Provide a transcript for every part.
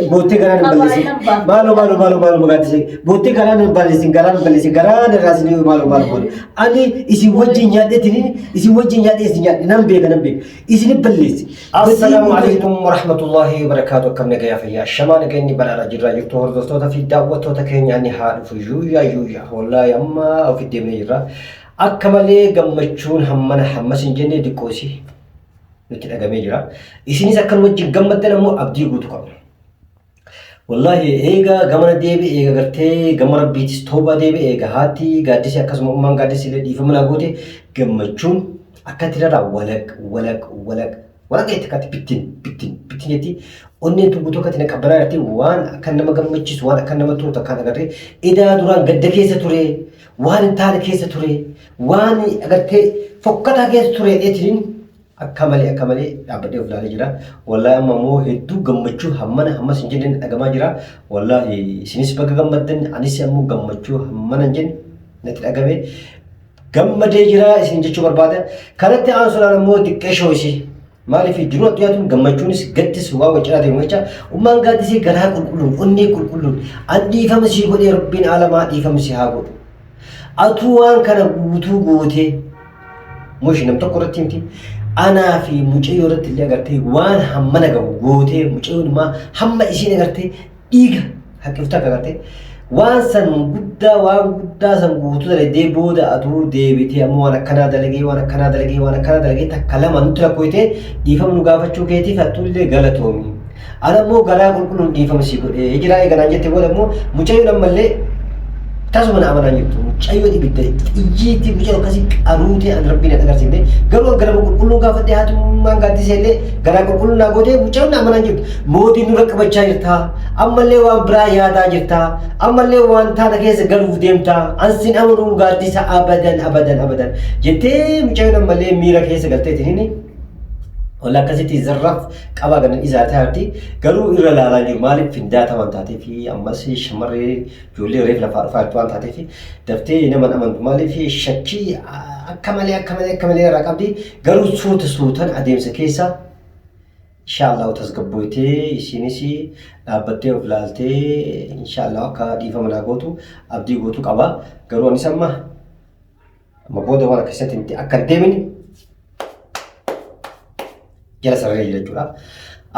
Bootti garaan hin balleessin. Maaloo magaatise. Bootti garaan hin balleessin garaan irraasni maaloo. Ani isin wajjin nyaadheetiin isin wajjin nyaadhee isin nyaadhe nan beeka. Isin balleessi. Assalaamu alaykum wa rahmatullahi wa barakaatu. Akkam nagaya fayyaa. Shamaa nagayni balaadha jirra jirtu hordoftoota fi daawwattoota keenya ni haa dhufu yuuyyaa. Wallaahi amma ofitti deemnee jirra. Akka malee gammachuun hammana hammas hin jenne diqqoosi. Nuti dhagamee jira. Isinis akkan wajjin gammaddan ammoo abdii guutuu qabna. Wallahi eega gamana deebi eega gartee gama rabbiitis tooba deebi eega haati gaaddisi akkasuma ummaan gaaddisi illee dhiifama naa goote gammachuun akkatti irraa walaq itti akkatti bittin jetti onneen guutuu akkatti na qabbanaa jirti waan akka nama gammachiisu waan akka nama turu takkaan agarree edaa duraan gadda keessa ture waan hin taane keessa ture waan agartee fokkataa keessa ture dheetiniin akka malee dhaabbadhee of ilaalee jira. Wallahi amma immoo hedduu gammachuu hammas hin jenne dhagamaa jira. Wallahi isinis bakka gammaddan anis ammoo gammachuu hammana hin jenne natti dhagame gammadee jira isin jechuu barbaada. Kanatti aansuudhaan ammoo xiqqeeshoo isii maaliif jiru addunyaatuun gammachuunis gaddis waa wacciraa ta'e jecha ummaan gaaddisee garaa qulqulluun onnee qulqulluun an dhiifama sii godhee rabbiin alamaa dhiifama sii haa godhu. Atuu waan kana guutuu gootee mushi nam tokko irratti himti. Anaa fi mucayyoo irratti illee agartee waan hammana gahu gootee mucayyoon immoo hamma isiin agartee dhiiga haqqiftaa akka agartee waan san guddaa san guutuu dalagdee booda atuu deebitee ammoo waan akkanaa dalagee takka lama nutti rakkooytee dhiifama nu gaafachuu keetiif hattullee galatoomi. Ana immoo garaa qulqulluun dhiifama sii godhee jiraa eeganaan jettee booda immoo mucayyoon ammallee tasuma na amanaa jirtu mucayyoo dhibidda xiyyiitti mucayyoo akkasii qaruutee an rabbiin agarsiifne garuu gara qulqulluun gaafadhee haatummaan gaaddisee illee garaa qulqulluun naa gootee mucayyoo na amanaa jirtu mootiin nurra qabachaa jirtaa ammallee waan biraa yaadaa jirtaa ammallee waan taana keessa galuuf deemtaa ansin amanuu gaaddisa abadan jettee mucayyoon ammallee miira keessa galteetiniini wala akkasitti zarraf qabaa ganan isaa taati garuu irra laalaa jiru maaliif findaata waan taateef ammas shamarree ijoollee reef lafaa dhufaatti waan taateef daftee nama amantu maaliif shakkii akka malee irraa qabdi garuu suutan adeemsa keessa inshaallah tasgabboytee isinis dhaabbattee of laaltee inshaallah akka dhiifama naa gootu abdii gootu qaba garuu anis amma booda waan akkasitti akka deemini jala sararee jira jechuudha.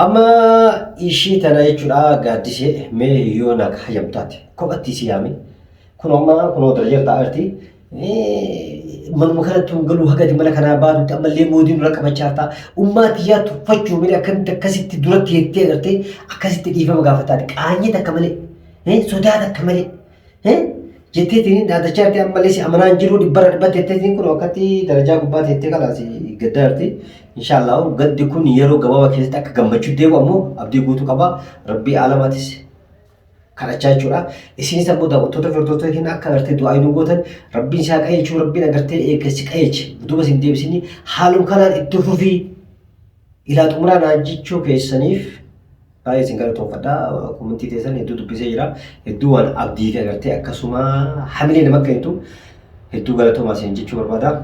Amma ishii tana jechuudha gaaddisee mee yoo naaf hayyamtaate kophatti si yaame kunoo daraja ta'aa jirti. Manuma kanatti galuu hagati mala kanaa baatutti ammallee mootiin dura qabachaa ta'a. Ummaatiyyaa tuffachuu miti akkasitti duratti jettee agartee akkasitti dhiifama gaafataati. Qaanyita akka malee sodaata akka malee jetteetiin dhaadachaa jirti ammallee si amanaan jiru dhibbara dhibbatti jetteetiin kun akkatti darajaa gubbaatti jettee kalaas gaddaa jirti. Inshaallah gaddi kun yeroo gabaabaa keessatti akka gammachuu deebi'u ammoo abdii guutuu qaba. Rabbii alamaatis kadhachaa jechuudha. Isinis ammoo daawwattoota firdootaa keenya akka agartee du'aa nu gootan rabbiin isaa qajeelchuu rabbiin agartee eeggassi qajeelchi duuba isin deebisanii haaluma kanaan itti fufii ilaa xumuraa naa jechuu keessaniif baay'ee isin galatoomfadha. Komentii teessan hedduu dubbisee jira. Hedduu waan abdii fi agartee akkasuma hamilee nama kennitu hedduu galatoomaa isin jechuu barbaada.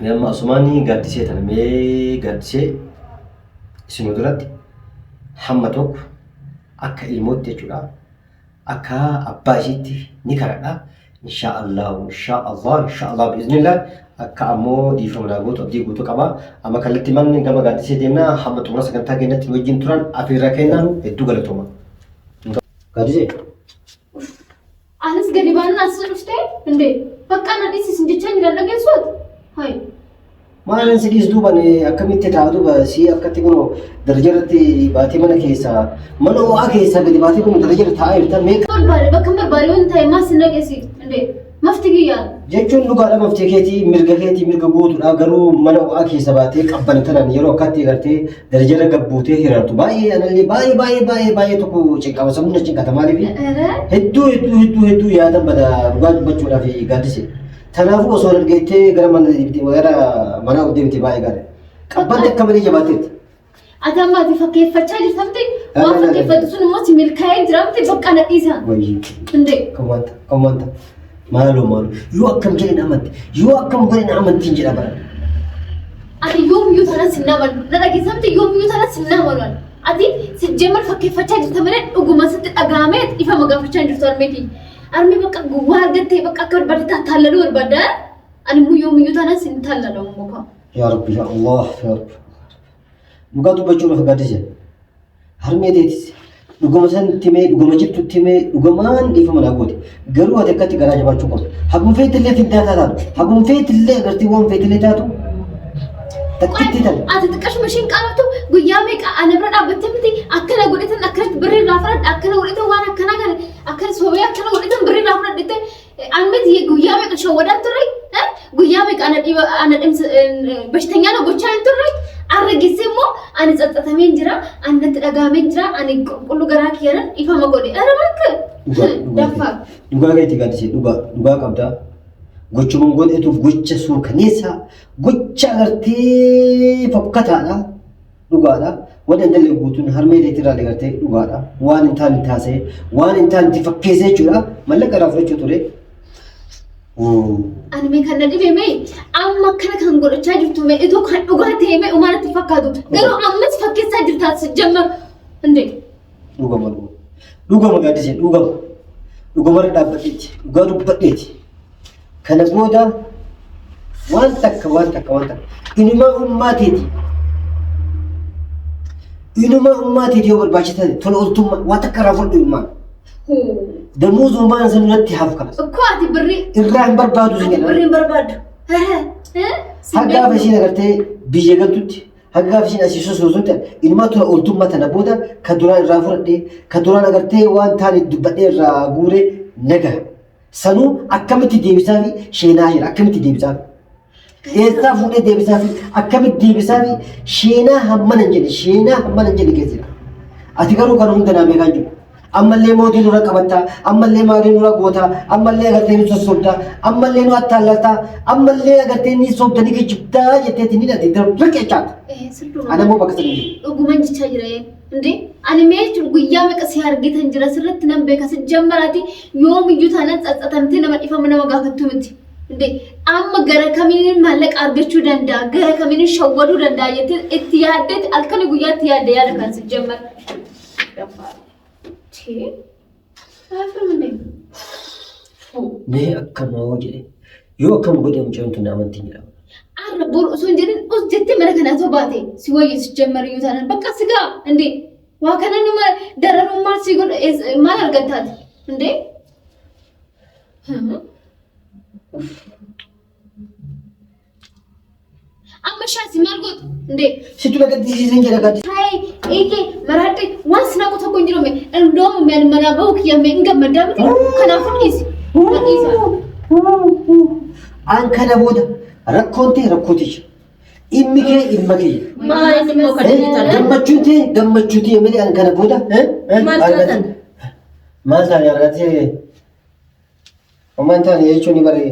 Nama asumaanii gaaddisee tana mee gaaddisee isinuu duratti hamma tokko akka ilmootti jechuudha akka abbaa isiitti ni kadhadha inshaallah biiznillah akka ammoo dhiifama naa gootu abdii guutuu qaba amma kallattii manni gama gaaddisee deemnaa hamma xumura sagantaa keenyatti wajjin turan afeerraa kennaan hedduu galatooma. Gaaddisee anis gadi baanna as dhuftee እንዴ በቃ ነዲስ እንድቻኝ ለነገሱት ሃይ Maalan sidis duuban akkamitti taa'u duuba si akkatti kun darajarratti baatii mana keessa mana ho'aa keessa gadi baatii kun darajarra taa'aa jirtan meeqa bakka barbaade wanti ta'e maas naqesi inde mafti giyyaa jechuun dhugaadha mafti keetii mirga guutuudha garuu mana ho'aa keessa baatee qabban tanan yeroo akkatti gartee darajarra gabbuutee hirartu baay'ee anallee baay'ee tokko cinqama sabuna cinqata maaliif hedduu yaadan bada dhugaa dubbachuudhaaf gaaddise. Tanaafu osoo argeettee gara mana deemtee baay'ee gaariidha. Qabbatti akka malee jabaateetti. Ati ammaati fakkeeffachaa jirtamti waan fakkeeffatu sun immoo si milkaa'ee jiramti bakka na dhiisan. Indee. Kan wanta maaloo yoo akkam jedheen amantiin jedha bara. Ati yoomiyyuu tanas hin amalu. Na dhageessamti yoomiyyuu tanas hin amalu. ati sijjemar fakkeeffachaa jirta malee dhuguma sitti dhagahamee ifa magaafachaa jirtu armeeti. Armee bakka waa argattee bakka akka barbaadde taallaluu barbaadda. Ani muyyuu taanaan sin taallala muka. Yaa Rabbi yaa Allah yaa Rabbi. Dhugaa dubbachuu lafa gaaddise. Harmee teetis. Dhuguma san timee dhuguma jirtu timee dhugumaan dhiifama naa goote. Garuu ati akkatti garaa jabaachuu qabdu. Haguma feetillee fiddaa taatu. Haguma feetillee agartee waan feetillee taatu. Takkitti tan. Ati xiqqaashuma isheen qaabatu guyyaa meeqa ana bira dhaabbattee miti akkana godhatan akkanatti birrii irraa fudhadha akkana godhatan waan akkanaa kana akkana soobee akkana godhatan birrii irraa fudhadhette anmiti guyyaa meeqa shawwadaan turre guyyaa meeqa ana dhimsa bashtanyaa na gochaa hin turre arragisse immoo ani xaxxatameen jira ani natti dhagaameen jira ani qulqulluu garaa kiyyanan ifama godhe ara bakka daffaa. Dhugaa keetti gaaddise dhugaa qabdaa. Gochuun godhetu gocha suukaneessa gocha agartee fokkataadha dhugaadha waan intalli guutuun harmee leetirraa agartee dhugaadha waan hin taane taasee waan hin taane itti fakkeessee jechuudha mallaqa irraa fudhachuu ture. Ani mee kan na dhibee mee amma akkana kan godhachaa jirtu mee itoo kan dhugaa ta'e mee umaanatti fakkaatu garuu ammas fakkeessaa jirtaas jammar indee. Dhugama gaaddise dhugamarra dhaabbadheeti dhugaa dubbadheeti. Kana booda waan takka inuma ummaateeti yoo barbaachisa tola ooltummaa waan takka irraa fudhu ilmaan. Damuuz ummaan san irratti hafu kanas. Akkoo ati birrii irraa hin barbaadu ati birrii hin barbaadu. Hagaafa isheen agartee biyya galtutti hagaafa isheen asii sosoosootti ilmaa tola ooltummaa tana booda kan duraan irraa fudhadhee kan duraan agartee waan taane dubbadhee irraa guuree nagaa. Sanuu akkamitti deebisaa fi sheenaa jira akkamitti deebisaa fi eessaa fuudhee deebisaa fi akkamitti deebisaa fi sheenaa hammana hin jedhe keessa jira. Ati garuu kan hunda naa beekaa jiru. Ammallee mootii nurra qabattaa, ammallee maalii nurra gootaa, ammallee agartee ni sossobdaa, ammallee nu attaallaltaa, ammallee agartee ni sobda ni kijibdaa jetteeti ni dhati riqechaata. Ana moo bakka sadii. Dhuguman jechaa jira indee ani mee guyyaa meeqa si argitan jira sirratti nan beeka si jammaraati yoomiyyuu taanaan xaxxatamtee nama dhifama nama gaafattu miti. Indee amma gara kamiin maallaqa argachuu danda'a gara kamiin shawwaduu danda'a jettee itti yaaddeeti halkanii guyyaatti yaadde yaada kan si jammar. Mee akkama hoo jedhe yoo akkam godhe mucaan tun amantiin jedhama. Arra bor osoo hin jedhin us jettee mana kanaa osoo baate si wayyeessu jammariyyuu taanaan bakka si gaa indee waa kana nama dararummaa si godha maal argattaati indee. Amma shaasi maal gootu indee. Situ lagaddiisiisan jedha gaddi. Hai eegee maraadhe waan sinaa qotaa kun jirame ndoomu meel manaa bahu kiyyame hin gammadaa miti kanaafuu dhiisi. An kana booda rakkoon ta'e rakkooticha. Dhimmi kee dhimma kee. Maal immoo kan inni ta'a? Gammachuu ta'e malee an kana booda. Maal taatan? Maal taane argatee homaan taane jechuun ni baree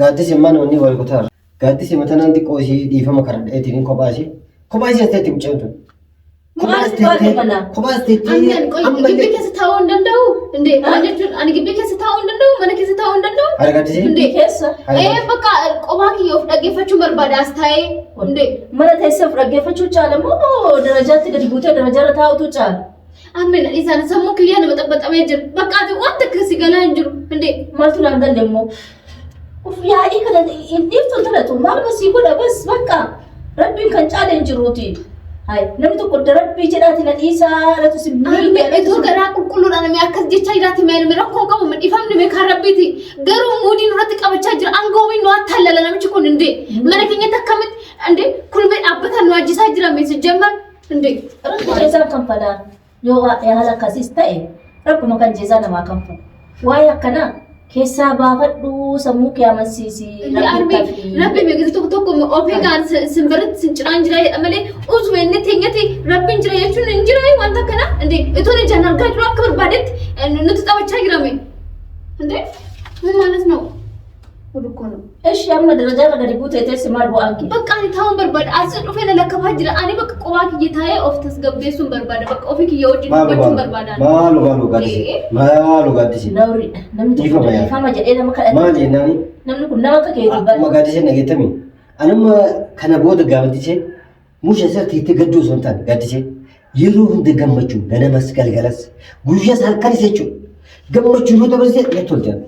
gaaddisi immaan wanni wal kutaa. Gaaddisi matanaan xiqqoo ishee dhiifama karaa dheetiin kophaa ishee asitti mucaan tun. Kophaas teettee gibbii keessa taa'uu hin danda'u indee maal jechuun ani gibbii keessa taa'uu hin danda'u mana keessa taa'uu hin danda'u. Argattisi? Indee keessa. Bakka kophaa kiyya of dhaggeeffachuu barbaada as taa'ee indee. Mana teessee of dhaggeeffachuu caala moo darajaatti gadi buutee darajaarra taa'utu caala? Ammeen isaan sammuu kiyyaa nama xabbaxamee jira bakka ati wanta akkasii galaa hin jiru indee. Maaltu naan galle immoo? Yaa'ii kana dhiiftuu talatu maal basii godha bas bakka rabbiin kan caala hin jiruuti. Namni tokko darabbii jedhaati na dhiisaa latu si itoo garaa qulqulluudhaan namni akkas jechaa jiraati mee rakkoo qabu dhifamni mee kan rabbiiti garuu muudiin irratti qabachaa jira angoomiin nu attaalala namichi kun indee mana keenyatti akkamitti indee kulmee dhaabbataan nu ajjisaa jira mee sijjamman indee. Rakkoo jeesaan kan fadaan yoo haala akkasiis ta'e rakkuma kan jeesaa namaa kan fadu waa'ee akkanaa keessaa baafadhu sammuu kee amansiisi. Rabbi meeqatti tokko ofii gaan simbirratti sinciraan jira jedha malee usuma inni teenyatti rabbiin jira jechuun hin jira wanta akkana indee itoo ni jaan argaa jiru akka barbaadetti nuti taphachaa jirame indee ምን ማለት ነው? ወድኮ ነው። እሺ amma darajaarra gadi buutee teessi maal bu'aan kee? Bakka ani taa'uun barbaada asii dhufee na lakkafaa jira ani bakka qophaa kiyya taa'ee of tasgabbeessuun barbaada bakka ofii kiyya wajjin dubbachuun barbaada. Maaloo gaaddisi. Nawriidha namni tokko dhiifama jedhee nama kadhate. Maal jennaani? Namni kun nama akka keetii bara. Amma gaaddisee nageetami. Anuma kana booda gaaddisee musha isaa teettee gadduu osoo hin taane gaaddisee yeroo hunda gammachuu ganamas galgalas guyyaas halkanis jechuudha. Gammachuu yoo dabarsee irratti ol jira.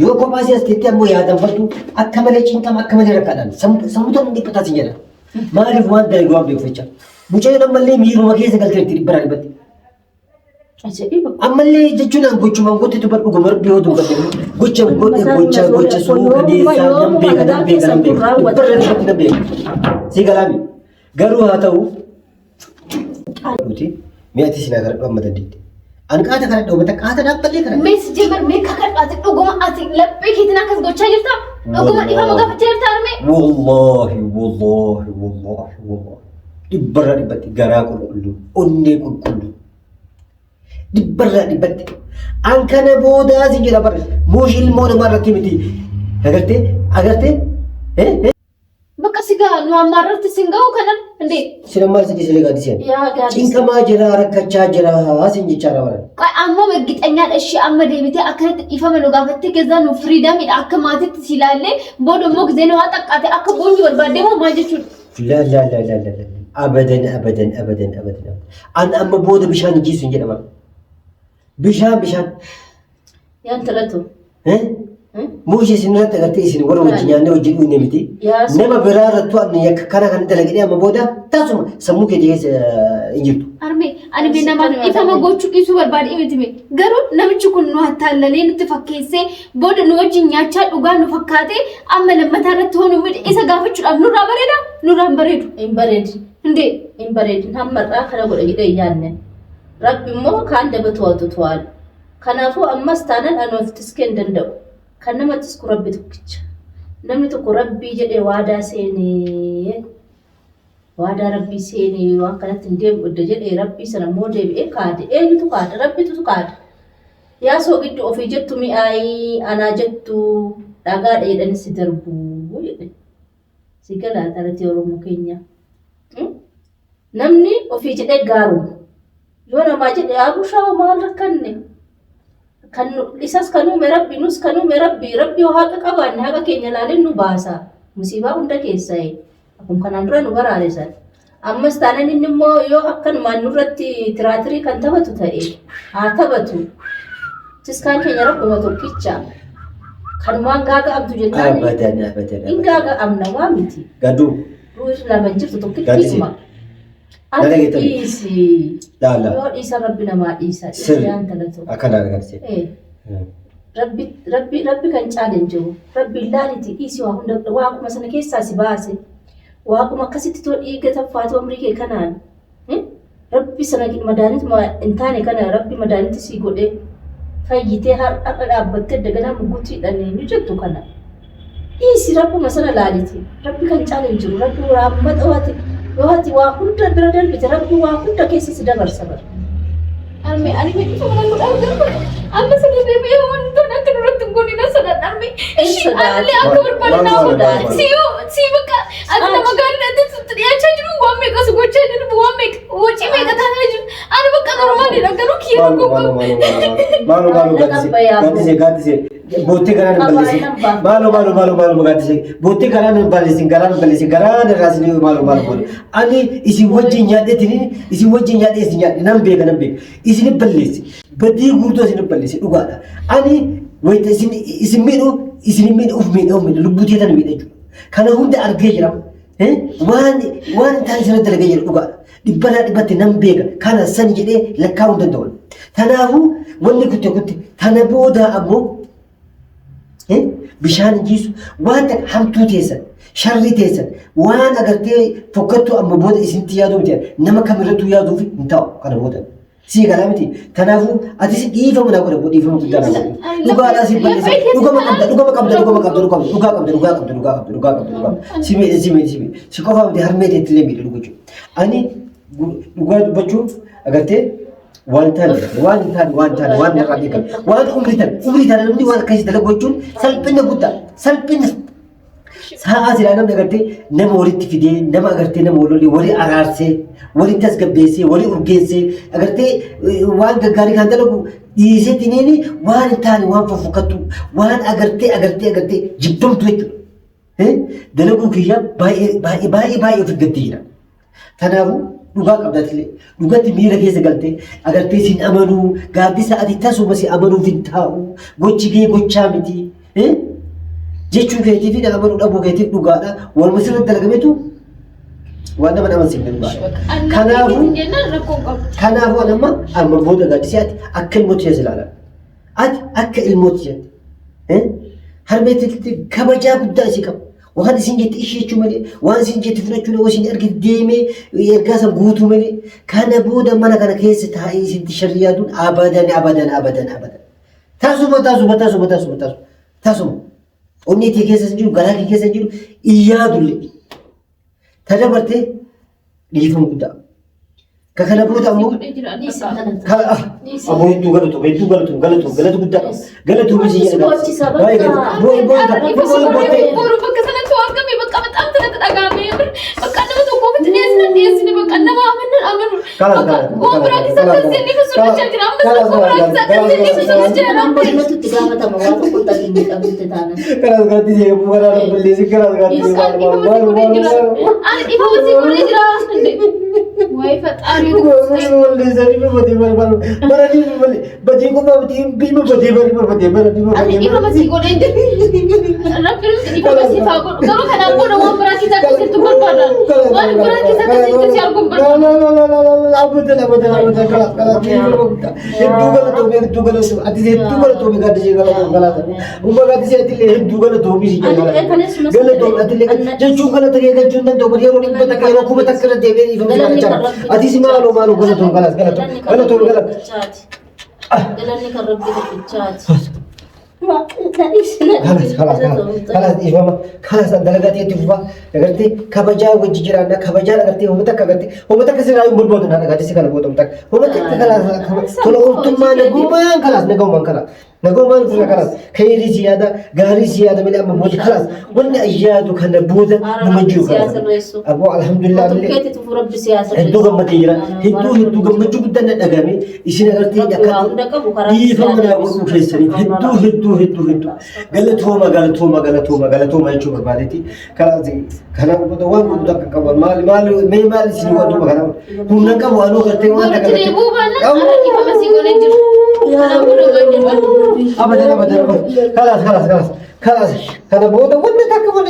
Yoo kophaa si asteetti ammoo yaadanfattu akka malee cinqama akka malee rakkaadhaan sammuutaan hin dhiphataa sin jedha. Maaliif waan dalagu waan beekufacha. Mucayyoo ammallee miiruma keessa galteetti dhibbaraa dhibbatti. Ammallee jechuun aan gochumaan gotti tu badhu gomar biyoo dubbate gocha suuqa deessaa nan beeka dhibbarra dhibbatti nan beeka. Si galaami garuu haa ta'u mi'atti sinaa gara dhamma dandeetti. An qaata kana dhawwata qaata dhaabballee kana. Mees jemar mee kakadhaati dhuguma ati laphee keetiin akkas gochaa jirta. Dhuguma dhifama gaafachaa jirta arme. Wallaahi. Dhibbarra dhibbatti garaa qulqulluu onnee qulqulluu. Dhibbarra dhibbatti. An kana boodaa si jira barre muushi ilmoo namaa irratti miti. Agartee? Bakka sigaa nu ammaarratti singa'u kanan indee. Sina maal sidii silee gaaddiseen? Cinqamaa jira rakkachaa jira sin jechaadha bara. Amma mirgixanyaadha ishee amma deebitee akkanatti dhifama nu gaafattee keessaa nu firiidamiidha akka maatiitti si ilaallee booda immoo gisee nu haa xaqqaate akka boonyi barbaadee moo maal jechuudha? Abadan. An amma booda bishaan jiisu hin jedhama. Bishaan. Yaan talatu. Muushi isin irratti agartee isin warra wajjin nyaannee wajjin dhuunee miti. Nama biraa irrattuu ani akka kana kan dalagdee amma booda taasuma sammuu kee keessa hin jirtu. Arme ani bee nama dhifama gochuu dhiisuu barbaade miti mee garuu namichi kun nu hattaallalee nutti fakkeessee booda nu wajjin nyaachaa dhugaa nu fakkaatee amma lammataa irratti hoonu midhe isa gaafachuudhaaf nurraa bareeda nurraa hin bareedu. Hin bareedu. Indee. Hin bareedu. Hammarraa kana godha jedhee yaanne. Rabbi immoo kaan dabatu waatu tuwaal. Kanaafuu ammas taanaan anooftis keen danda'u. Kan namattis ku rabbi tokkicha. Namni tokko rabbii jedhee waadaa seenee waadaa rabbii seenee waan kanatti hin deebi'u jedhee rabbii sana immoo deebi'ee kaade. Eenyutu kaada? Rabbitu kaada. Yaa soo gidduu ofii jettu mi'aayii anaa jettu dhagaa dheedhanis si darbuu jedhe. Si galaa taratee Oromoo keenya. Namni ofii jedhee gaaruma. Yoo namaa jedhee abushaa maal rakkanne? Kan isas kanuume rabbi nus kanuume rabbi haqa qabaanne haqa keenya laaleen nu baasa musiibaa hunda keessaa akkuma kanaan dura nu baraarisan ammas taanaan inni immoo yoo akkanumaan nurratti tiraatirii kan taphatu ta'e haa taphatu tiskaan keenya rakkuma tokkicha kanumaan gaaga abdu jennaan hin gaaga amna waa miti gaduu ruus lama jirtu tokkitti hima Adisi. Yoo dhiisa rabbi namaa dhiisa. Dhiisaan talatu. Akkana agarsiisa. Rabbi kan caaleen jiru. Rabbi ilaaliiti dhiisi waa hunda waaquma sana keessaa si baase. Waaquma akkasitti too dhiiga taffaatu umrii kee kanaan. Rabbi sana madaanitti hin taane kana rabbi madaanitti si godhee fayyitee har'a dhaabbattee daganaa muguttiidhaan ni jettu kana. Dhiisi rabbuma sana ilaaliiti. Rabbi kan caaleen jiru. Rabbi raammadha waati. Wahati waa hunda bira darbite rabbi waa hunda keessa si dabarsa bara. Arme ani miti sama aku dah gerba. Amma sebenarnya dia wanita nak kena tunggu ni nasa dan arme. Arme aku berpaling nama. Si baka. Aku nama gari nanti dia cakap dulu buat mereka suka cakap dulu buat mereka. Wajib mereka tanya je. Arme baka normal ni nak kena kira Malu ganti se. Bukti karan balisi. Malu ganti se. Bukti karan balisi. Karan rasini malu. Ani isi wajib nyade tini. Isi wajib nyade isi nyade. Nambe. Isini balisi. Badi gurdo isini balisi. Ugada. Ani wait isini midu uf midu lubuti tan midu. Kana hunda arge jiram. Waan tan sana dalage jira ugada. Dibati nambe kana san jide lakka hunda dol. Tanahu wanni kutte tana boda abu bishaan jiisu waan hamtuu teessan sharri teessan waan agartee fokkattu amma booda isinti yaaduu miti nama kamirrattuu yaaduuf hin ta'u kana booda si galaa miti kanaafuu atis dhiifama naa godha dhiifama guddaa naa godha dhugaadhaa si balleessa dhugama qabda si miidhe si qofaa miti harmee teettilee miidhe dhugu jechuudha ani dhugaa dubbachuu agartee waan narraa beekamu waan umrii tan namni waan akkasii dalagu jechuun salphina guddaa salphina sa'a silaa namni agartee nama walitti fidee nama agartee nama walii araarsee walii tasgabbeessee walii urgeessee agartee waan gaggaarii kan dalagu dhiisee tiniini waan hin taane waan fofokkattu waan agartee jibbamtu jechuudha dalaguu kiyya baay'ee of eeggattee jira kanaafuu dhugaa qabdaatilee dhugatti miira keessa galtee agartee siin amanuu gaaddisa ati tasuma si amanuuf hin taa'u gochi kee gochaa miti jechuu keetii fi amanuu dhabuu keetiif dhugaadha waluma sirratti dalagametu waan nama amansiifne dhugaadha. Kanaafuu anamma amma booda gaaddisee ati akka ilmootti jees ilaala ati akka ilmootti jetti harmeetti kabajaa guddaa isii qaba. Waan isin jetti ishee malee waan isin jetti fudhachuu waan isin argite deemee ergaa san guutuu malee kana booda mana kana keessa taa'ee isinti sharriyaaduun abadan. Taasuma. Onni itti keessa hin jiru garaa kee keessa hin jiru iyyaadulle. Tadabartee dhiifama guddaa. Kana booda ammoo ammoo hedduu galatu guddaa galatu miti malu galatu galanni kan rabbi tokkichaati خلاص إيفما خلاص دلقاتي تفوا أقولتي كبجا وجيرا أنا كبجا أقولتي هم تك أقولتي هم تك سير أيوم بربودن أنا قاعد سيكون بودم تك هم تك خلاص تلو أنتم ما نقومان خلاص نقومان خلاص خيري زيادة غاري زيادة من أمم بود خلاص ولا أجيادو كنا بودا نمجيو أبو الحمد لله كيف تفو رب سياسة هدو قم تيجرا هدو قم تجوب دنا نجامي إيشنا أقولتي يكاد إيفما نقول فيسري هدو قالتهما يشوف بعدتي كلام بدو وان بدو كقبل مال سينو بدو بكلام هم نكبوا أنو كرتي وان كرتي خلاص هذا بود وين تكمل